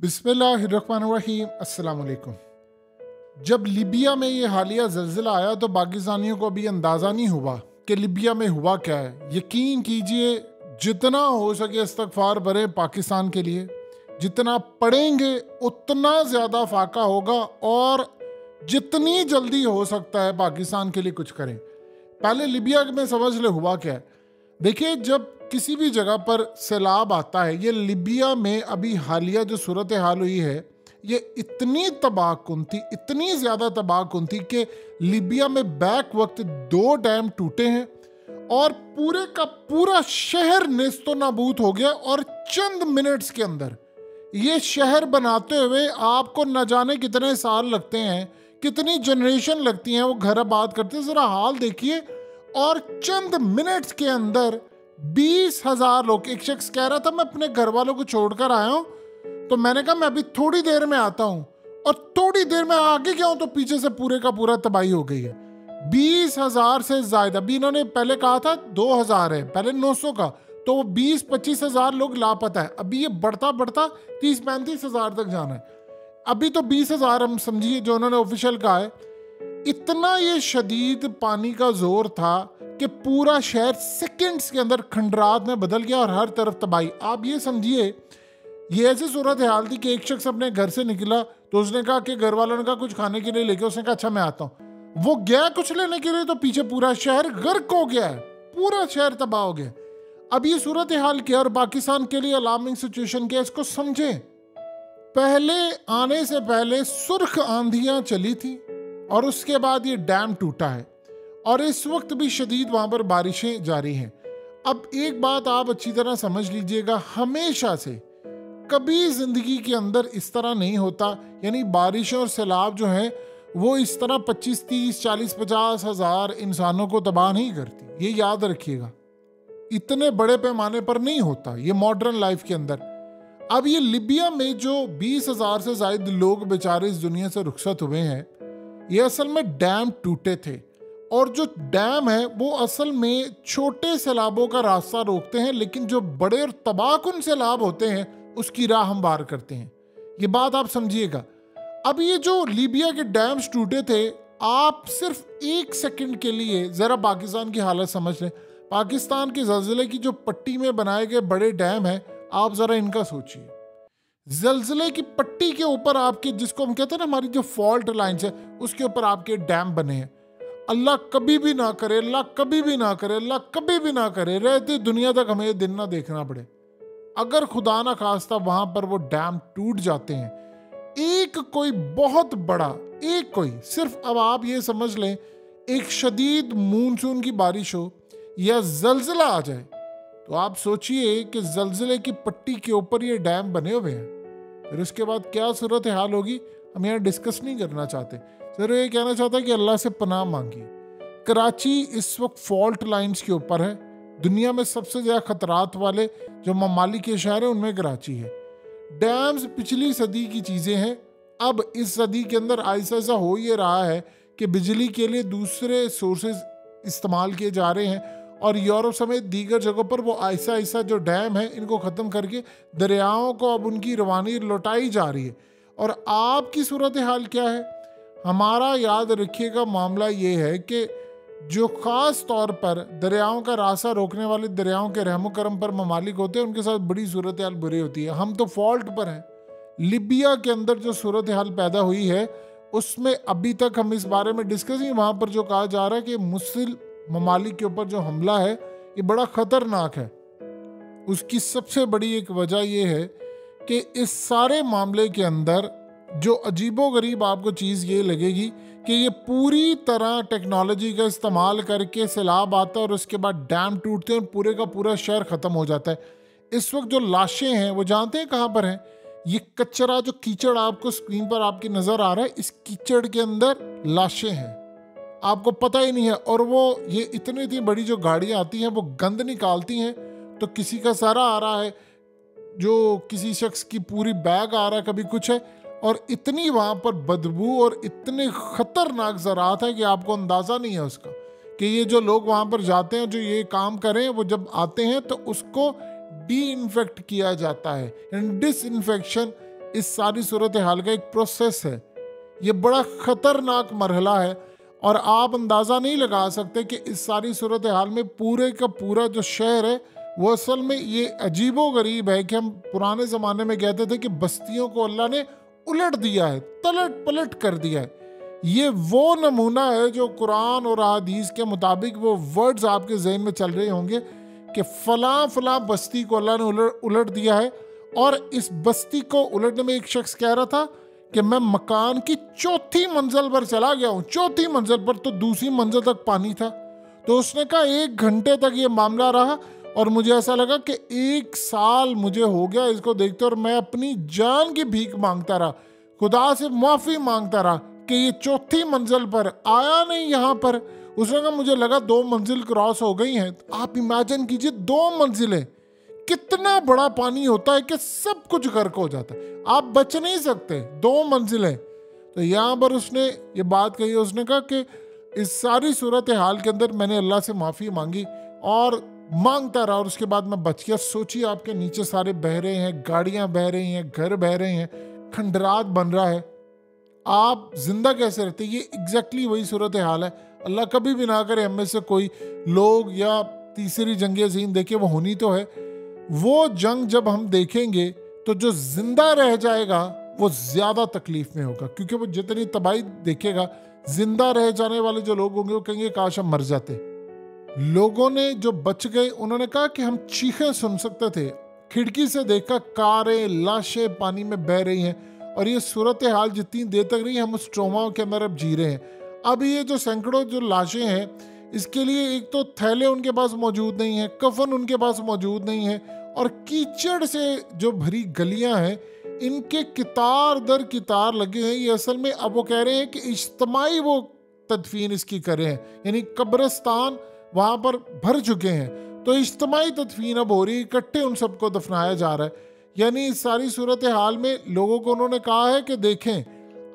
बिस्मिल्लाहिर्रहमानिर्रहीम। अस्सलाम वालेकुम। जब लिबिया में ये हालिया ज़लज़ला आया तो पाकिस्तानियों को अभी अंदाज़ा नहीं हुआ कि लिबिया में हुआ क्या है। यकीन कीजिए, जितना हो सके इस्तग़फ़ार भरें पाकिस्तान के लिए। जितना पढ़ेंगे उतना ज़्यादा फाका होगा और जितनी जल्दी हो सकता है पाकिस्तान के लिए कुछ करें। पहले लिबिया में समझ ले हुआ क्या है। देखिए, जब किसी भी जगह पर सैलाब आता है, ये लिबिया में अभी हालिया जो सूरत हाल हुई है, ये इतनी तबाहकुन थी, इतनी ज़्यादा तबाहकुन थी कि लिबिया में बैक वक्त 2 डैम टूटे हैं और पूरे का पूरा शहर नेस्तो नाबूद हो गया। और चंद मिनट्स के अंदर ये शहर बनाते हुए आपको न जाने कितने साल लगते हैं, कितनी जनरेशन लगती हैं वो घर आबाद करते हैं। ज़रा हाल देखिए। और चंद मिनट्स के अंदर 20,000 लोग। एक शख्स कह रहा था मैं अपने घर वालों को छोड़कर आया हूं, तो मैंने कहा मैं अभी थोड़ी देर में आता हूं, और थोड़ी देर में आगे गया हूं तो पीछे से पूरे का पूरा तबाही हो गई है। 20,000 से ज्यादा। अभी इन्होंने पहले कहा था 2,000 है, पहले 900 का, तो वो 20-25,000 लोग लापता है। अभी ये बढ़ता बढ़ता 30-35,000 तक जाना है। अभी तो 20,000 हम समझिए जो उन्होंने ऑफिशियल कहा है। इतना ये शदीद पानी का जोर था कि पूरा शहर सेकंड्स के अंदर खंडरात में बदल गया और हर तरफ तबाही। आप ये समझिए, ये ऐसी सूरत हाल थी कि एक शख्स अपने घर से निकला तो उसने कहा कि घर वालों ने कहा कुछ खाने के लिए लेके, उसने कहा अच्छा मैं आता हूँ। वो गया कुछ लेने के लिए तो पीछे पूरा शहर गर्क हो गया है, पूरा शहर तबाह हो गया। अब ये सूरत हाल क्या और पाकिस्तान के लिए अलार्मिंग सिचुएशन क्या, इसको समझें। पहले आने से पहले सुर्ख आंधियां चली थी और उसके बाद ये डैम टूटा है और इस वक्त भी शदीद वहां पर बारिशें जारी हैं। अब एक बात आप अच्छी तरह समझ लीजिएगा, हमेशा से कभी जिंदगी के अंदर इस तरह नहीं होता, यानी बारिशें और सैलाब जो हैं वो इस तरह 25, 30, 40, 50 हज़ार इंसानों को तबाह नहीं करती। ये याद रखिएगा, इतने बड़े पैमाने पर नहीं होता ये मॉडर्न लाइफ के अंदर। अब ये लिबिया में जो 20,000 से ज्यादा लोग बेचारे इस दुनिया से रुखसत हुए हैं, ये असल में डैम टूटे थे। और जो डैम है वो असल में छोटे सैलाबों का रास्ता रोकते हैं, लेकिन जो बड़े और तबाहकुन सैलाब होते हैं उसकी राह हमवार करते हैं। ये बात आप समझिएगा। अब ये जो लीबिया के डैम्स टूटे थे, आप सिर्फ 1 सेकंड के लिए जरा पाकिस्तान की हालत समझ लें। पाकिस्तान के ज़लज़ले की जो पट्टी में बनाए गए बड़े डैम हैं, आप जरा इनका सोचिए। ज़लज़ले की पट्टी के ऊपर आपके, जिसको हम कहते हैं ना हमारी जो फॉल्ट लाइन्स है, उसके ऊपर आपके डैम बने हैं। अल्लाह कभी भी ना करे, अल्लाह कभी भी ना करे, अल्लाह कभी भी ना करे रहती दुनिया तक हमें ये दिन ना देखना पड़े। अगर खुदा ना खास्ता वहां पर वो डैम टूट जाते हैं, एक कोई बहुत बड़ा, एक कोई सिर्फ, अब आप ये समझ लें, एक शदीद मूनसून की बारिश हो या जलजिला आ जाए, तो आप सोचिए कि जलजिले की पट्टी के ऊपर ये डैम बने हुए हैं, फिर उसके बाद क्या सूरत हाल होगी हम यहाँ डिस्कस नहीं करना चाहते। सिर्फ ये कहना चाहता है कि अल्लाह से पनाह मांगिए। कराची इस वक्त फॉल्ट लाइंस के ऊपर है। दुनिया में सबसे ज़्यादा खतरात वाले जो ममालिक के शहर हैं उनमें कराची है। डैम्स पिछली सदी की चीज़ें हैं। अब इस सदी के अंदर ऐसा हो ये रहा है कि बिजली के लिए दूसरे सोर्सेज इस्तेमाल किए जा रहे हैं और यूरोप समेत दीगर जगहों पर वो ऐसा जो डैम है इनको ख़त्म करके दरियाओं को अब उनकी रवानी लौटाई जा रही है। और आपकी सूरत हाल क्या है? हमारा याद रखिएगा मामला ये है कि जो ख़ास तौर पर दरियाओं का रास्ता रोकने वाले दरियाओं के रहमो करम पर ममालिक होते हैं, उनके साथ बड़ी सूरत हाल बुरी होती है। हम तो फॉल्ट पर हैं। लिबिया के अंदर जो सूरत हाल पैदा हुई है उसमें अभी तक हम इस बारे में डिस्कस नहीं। वहाँ पर जो कहा जा रहा है कि मुस्लिम ममालिक के ऊपर जो हमला है ये बड़ा ख़तरनाक है, उसकी सबसे बड़ी एक वजह यह है कि इस सारे मामले के अंदर जो अजीबोगरीब आपको चीज़ ये लगेगी कि ये पूरी तरह टेक्नोलॉजी का इस्तेमाल करके सैलाब आता है और उसके बाद डैम टूटते हैं और पूरे का पूरा शहर ख़त्म हो जाता है। इस वक्त जो लाशें हैं वो जानते हैं कहाँ पर हैं? ये कचरा, जो कीचड़ आपको स्क्रीन पर आपकी नज़र आ रहा है, इस कीचड़ के अंदर लाशें हैं, आपको पता ही नहीं है। और वो ये इतनी बड़ी जो गाड़ियाँ आती हैं वो गंद निकालती हैं, तो किसी का सारा आ रहा है, जो किसी शख्स की पूरी बैग आ रहा है, कभी कुछ है। और इतनी वहाँ पर बदबू और इतने ख़तरनाक ज़रात है कि आपको अंदाज़ा नहीं है उसका, कि ये जो लोग वहाँ पर जाते हैं, जो ये काम करें, वो जब आते हैं तो उसको डी इन्फेक्ट किया जाता है। डिसइंफेक्शन इस सारी सूरत हाल का एक प्रोसेस है। ये बड़ा ख़तरनाक मरहला है और आप अंदाज़ा नहीं लगा सकते कि इस सारी सूरत हाल में पूरे का पूरा जो शहर है वो असल में ये अजीबो गरीब है कि हम पुराने ज़माने में कहते थे कि बस्तियों को अल्लाह ने उलट दिया है, तलट पलट कर दिया है। ये वो नमूना है जो कुरान और हदीस के मुताबिक वो वर्ड्स आपके जहन में चल रहे होंगे कि फलां फलां बस्ती को अल्लाह ने उलट दिया है। और इस बस्ती को उलटने में एक शख्स कह रहा था कि मैं मकान की चौथी मंजिल पर चला गया हूँ, चौथी मंजिल पर, तो दूसरी मंजिल तक पानी था। तो उसने कहा 1 घंटे तक ये मामला रहा और मुझे ऐसा लगा कि 1 साल मुझे हो गया इसको देखते, और मैं अपनी जान की भीख मांगता रहा, खुदा से माफ़ी मांगता रहा कि ये चौथी मंजिल पर आया नहीं यहाँ पर। उसने कहा मुझे लगा 2 मंजिल क्रॉस हो गई हैं। आप इमेजिन कीजिए 2 मंजिलें, कितना बड़ा पानी होता है कि सब कुछ गर्क हो जाता है, आप बच नहीं सकते। 2 मंजिलें। तो यहाँ पर उसने ये बात कही, उसने कहा कि इस सारी सूरत हाल के अंदर मैंने अल्लाह से माफ़ी मांगी और मांगता रहा और उसके बाद मैं बच गया। सोचिए आपके नीचे सारे बह रहे हैं, गाड़ियाँ बह रही हैं, घर बह रहे हैं, खंडरात बन रहा है, आप जिंदा कैसे रहते? ये एग्जैक्टली वही सूरत हाल है। अल्लाह कभी भी ना करे हम में से कोई लोग या तीसरी जंग अज़ीम देखे, वो होनी तो है। वो जंग जब हम देखेंगे तो जो जिंदा रह जाएगा वो ज़्यादा तकलीफ में होगा, क्योंकि वो जितनी तबाही देखेगा, जिंदा रह जाने वाले जो लोग होंगे वो कहेंगे काश हम मर जाते। लोगों ने जो बच गए उन्होंने कहा कि हम चीखें सुन सकते थे, खिड़की से देखा कारें लाशें पानी में बह रही हैं, और ये सूरत हाल जितनी देर तक रही हम उस ट्रॉमा के अंदर अब जी रहे हैं। अब ये जो सैकड़ों जो लाशें हैं, इसके लिए एक तो थैले उनके पास मौजूद नहीं है, कफन उनके पास मौजूद नहीं है, और कीचड़ से जो भरी गलियां हैं इनके कितार दर कितार लगे हैं। ये असल में अब वो कह रहे हैं कि इज्तिमाई वो तदफीन इसकी कर रहे हैं, यानी कब्रिस्तान वहाँ पर भर चुके हैं, तो इज्तिमाई तदफीन अब हो रही है, इकट्ठे उन सबको दफनाया जा रहा है। यानी इस सारी सूरत हाल में लोगों को उन्होंने कहा है कि देखें,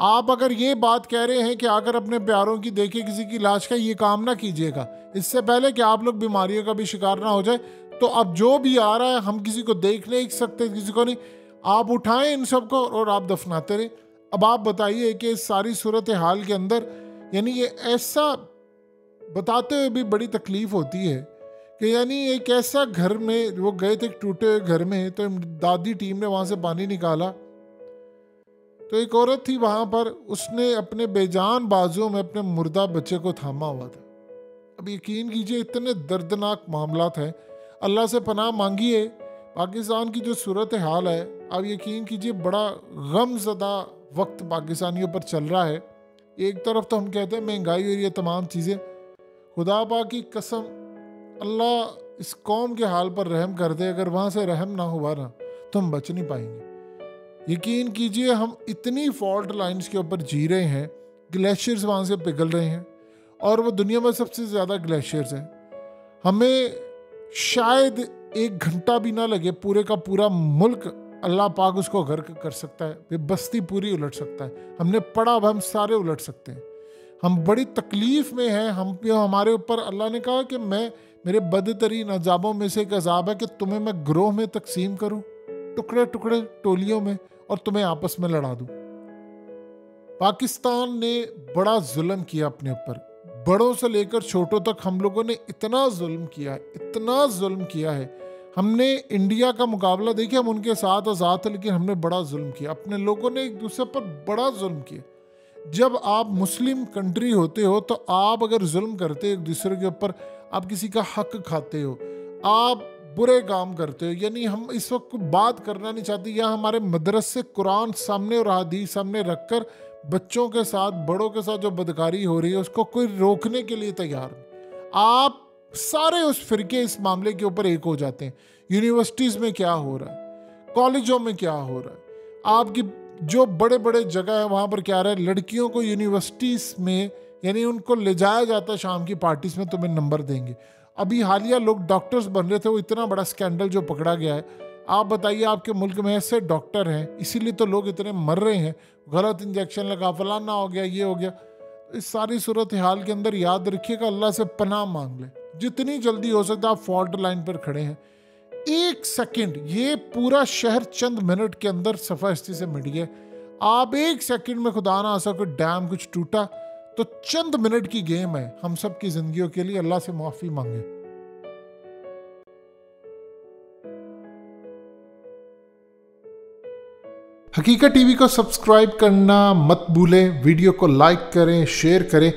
आप अगर ये बात कह रहे हैं कि आकर अपने प्यारों की देखें किसी की लाश का, ये काम ना कीजिएगा, इससे पहले कि आप लोग बीमारियों का भी शिकार ना हो जाए। तो अब जो भी आ रहा है हम किसी को देख नहीं सकते, किसी को नहीं, आप उठाएं इन सबको और आप दफनाते रहे। अब आप बताइए कि इस सारी सूरत हाल के अंदर, यानी ये ऐसा बताते हुए भी बड़ी तकलीफ होती है कि यानी एक ऐसा घर में वो गए थे, टूटे हुए घर में, तो दादी टीम ने वहाँ से पानी निकाला, तो एक औरत थी वहाँ पर, उसने अपने बेजान बाजुओं में अपने मुर्दा बच्चे को थामा हुआ था। अब यकीन कीजिए इतने दर्दनाक मामलात हैं, अल्लाह से पनाह मांगिए। पाकिस्तान की जो सूरत हाल है, अब यकीन कीजिए बड़ा गमज़दा वक्त पाकिस्तानियों पर चल रहा है। एक तरफ तो हम कहते हैं महंगाई और ये तमाम चीज़ें, खुदा पाक की कसम अल्लाह इस कौम के हाल पर रहम कर दे। अगर वहाँ से रहम ना हुआ ना तो हम बच नहीं पाएंगे। यकीन कीजिए हम इतनी फॉल्ट लाइंस के ऊपर जी रहे हैं, ग्लेशियर्स वहाँ से पिघल रहे हैं, और वो दुनिया में सबसे ज़्यादा ग्लेशियर्स हैं। हमें शायद 1 घंटा भी ना लगे, पूरे का पूरा मुल्क अल्लाह पाक उसको गर्क कर सकता है, वे बस्ती पूरी उलट सकता है। हमने पढ़ा, अब हम सारे उलट सकते हैं। हम बड़ी तकलीफ़ में हैं, हमारे ऊपर अल्लाह ने कहा कि मेरे बदतरीन अजाबों में से एक अजाब है कि तुम्हें मैं ग्रोह में तकसीम करूं, टुकड़े टुकड़े टोलियों में, और तुम्हें आपस में लड़ा दूं। पाकिस्तान ने बड़ा जुल्म किया अपने ऊपर, बड़ों से लेकर छोटों तक हम लोगों ने इतना जुल्म किया है, इतना जुल्म किया है। हमने इंडिया का मुकाबला देखिए, हम उनके साथ आज़ाद थे, लेकिन हमने बड़ा जुल्म किया। अपने लोगों ने एक दूसरे पर बड़ा जुल्म किया। जब आप मुस्लिम कंट्री होते हो तो आप अगर जुल्म करते हो एक दूसरे के ऊपर, आप किसी का हक खाते हो, आप बुरे काम करते हो, यानी हम इस वक्त बात करना नहीं चाहते। या हमारे मदरसे कुरान सामने और हदीस सामने रखकर बच्चों के साथ, बड़ों के साथ जो बदकारी हो रही है उसको कोई रोकने के लिए तैयार नहीं। आप सारे उस फिरके इस मामले के ऊपर एक हो जाते हैं। यूनिवर्सिटीज़ में क्या हो रहा है, कॉलेजों में क्या हो रहा है, आपकी जो बड़े बड़े जगह है वहाँ पर क्या रहा है, लड़कियों को यूनिवर्सिटीज़ में, यानी उनको ले जाया जाता है शाम की पार्टीज में, तुम्हें नंबर देंगे। अभी हालिया लोग डॉक्टर्स बन रहे थे, वो इतना बड़ा स्कैंडल जो पकड़ा गया है। आप बताइए आपके मुल्क में ऐसे डॉक्टर हैं, इसीलिए तो लोग इतने मर रहे हैं, गलत इंजेक्शन लगा, फलाना हो गया, ये हो गया। इस सारी सूरत हाल के अंदर याद रखिएगा, अल्लाह से पनाह मांग ले, जितनी जल्दी हो सकता है। आप फॉल्ट लाइन पर खड़े हैं, 1 सेकंड, ये पूरा शहर चंद मिनट के अंदर सफास्ती से मिट गया। आप 1 सेकंड में खुदा ना आसा कोई डैम कुछ टूटा, तो चंद मिनट की गेम है हम सब की जिंदगियों के लिए। अल्लाह से माफी मांगे। हकीकत टीवी को सब्सक्राइब करना मत भूलें, वीडियो को लाइक करें, शेयर करें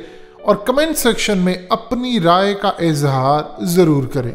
और कमेंट सेक्शन में अपनी राय का इजहार जरूर करें।